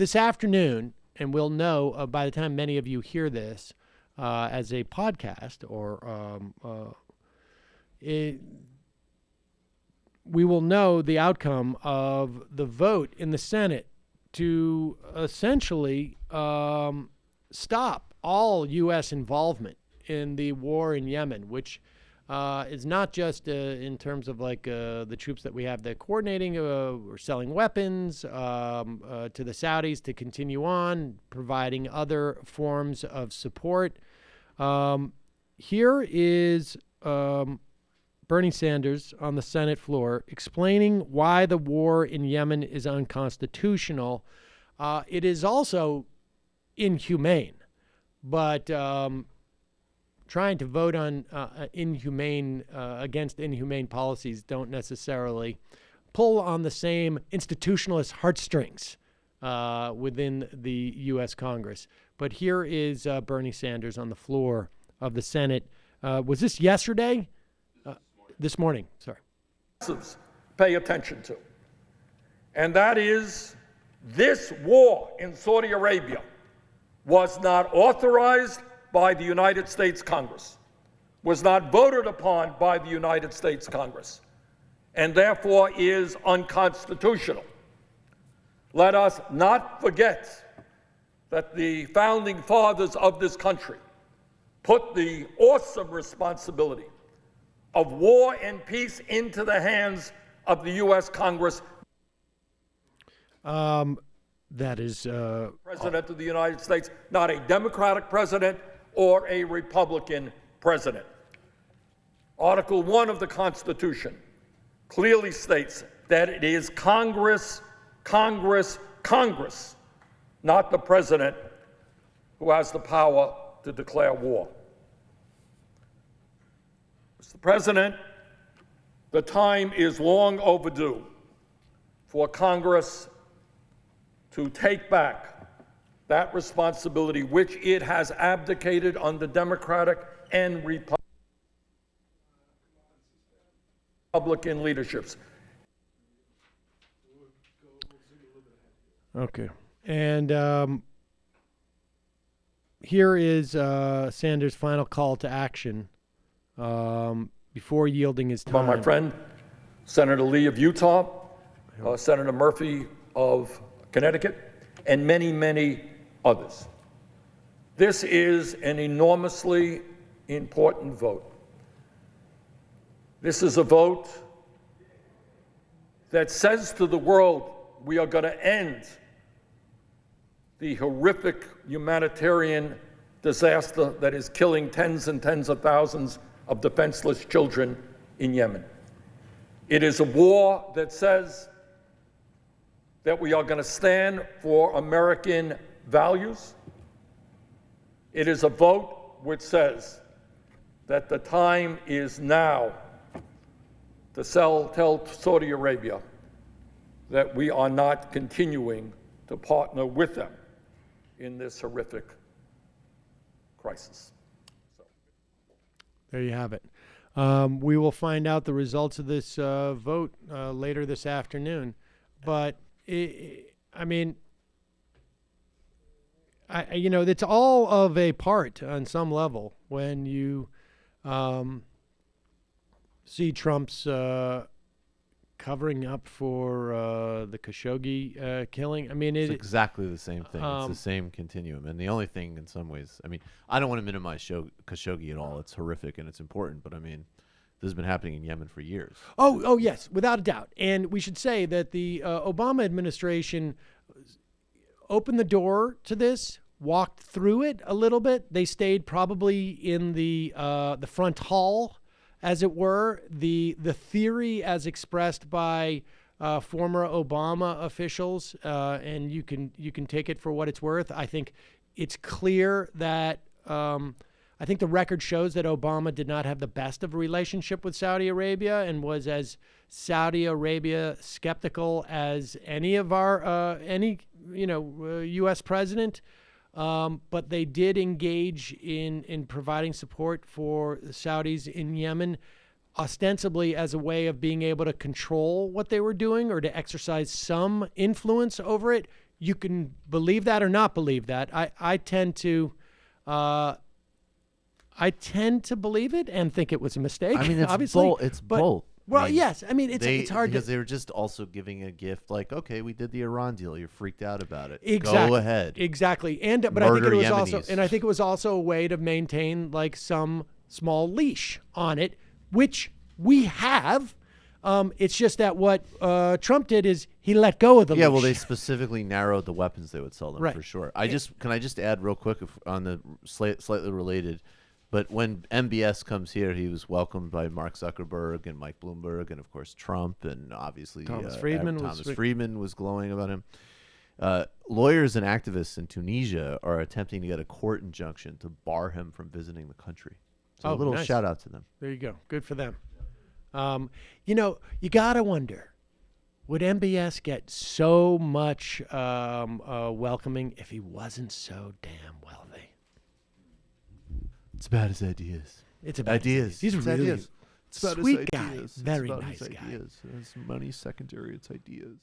this afternoon, and we'll know by the time many of you hear this as a podcast, or we will know the outcome of the vote in the Senate to essentially stop all U.S. involvement in the war in Yemen, which is not just in terms of like the troops that we have that coordinating or selling weapons to the Saudis to continue on, providing other forms of support. Here is Bernie Sanders on the Senate floor explaining why the war in Yemen is unconstitutional. It is also inhumane, but trying to vote on against inhumane policies don't necessarily pull on the same institutionalist heartstrings within the U.S. Congress. But here is Bernie Sanders on the floor of the Senate. Was this yesterday? This morning, sorry. Pay attention to. And that is, this war in Saudi Arabia was not authorized by the United States Congress, was not voted upon by the United States Congress, and therefore is unconstitutional. Let us not forget that the founding fathers of this country put the awesome responsibility of war and peace into the hands of the U.S. Congress. That is President of the United States, not a Democratic president or a Republican president. Article 1 of the Constitution clearly states that it is Congress, not the president, who has the power to declare war. Mr. President, the time is long overdue for Congress to take back that responsibility which it has abdicated under Democratic and Republican leaderships. Okay. And here is Sanders' final call to action before yielding his time. By my friend, Senator Lee of Utah, Senator Murphy of Connecticut, and many, many others. This is an enormously important vote. This is a vote that says to the world, we are going to end the horrific humanitarian disaster that is killing tens and tens of thousands of defenseless children in Yemen. It is a war that says that we are going to stand for American values. It is a vote which says that the time is now to tell Saudi Arabia that we are not continuing to partner with them in this horrific crisis. There you have it. We will find out the results of this vote later this afternoon. But, I mean, it's all of a part on some level when you see Trump's covering up for the Khashoggi killing. I mean, it's exactly the same thing. It's the same continuum. And the only thing in some ways, I mean, I don't want to minimize Khashoggi at all. It's horrific and it's important. But, I mean, this has been happening in Yemen for years. Oh, yes, without a doubt. And we should say that the Obama administration opened the door to this, walked through it a little bit. They stayed probably in the front hall, as it were. The theory as expressed by former Obama officials, and you can take it for what it's worth. I think it's clear that I think the record shows that Obama did not have the best of a relationship with Saudi Arabia and was as Saudi Arabia skeptical as any of our U.S. president. But they did engage in providing support for the Saudis in Yemen, ostensibly as a way of being able to control what they were doing or to exercise some influence over it. you can believe that or not believe that. I tend to believe it and think it was a mistake. I mean, it's obviously, both. It's but, both. Well, I mean, yes. I mean, it's hard because to. they were just also giving a gift. Like, okay, we did the Iran deal. You're freaked out about it. Exactly. Go ahead. Exactly. And but I think Murder it was also, Yemenis. and I think it was also a way to maintain like some small leash on it, which we have. It's just that what Trump did is he let go of the leash. Yeah, well, they specifically narrowed the weapons they would sell them Right. for sure. Can I just add real quick on the slightly related, but when MBS comes here, he was welcomed by Mark Zuckerberg and Mike Bloomberg and of course Trump and obviously Thomas Friedman Friedman was glowing about him. Lawyers and activists in Tunisia are attempting to get a court injunction to bar him from visiting the country. So a little nice. shout out to them. There you go. Good for them. You gotta wonder, would MBS get so much welcoming if he wasn't so damn wealthy? It's about his ideas. It's about ideas. He's It's really ideas. It's about sweet his guy. ideas. Very it's about nice his guy. ideas. His money's secondary. It's ideas.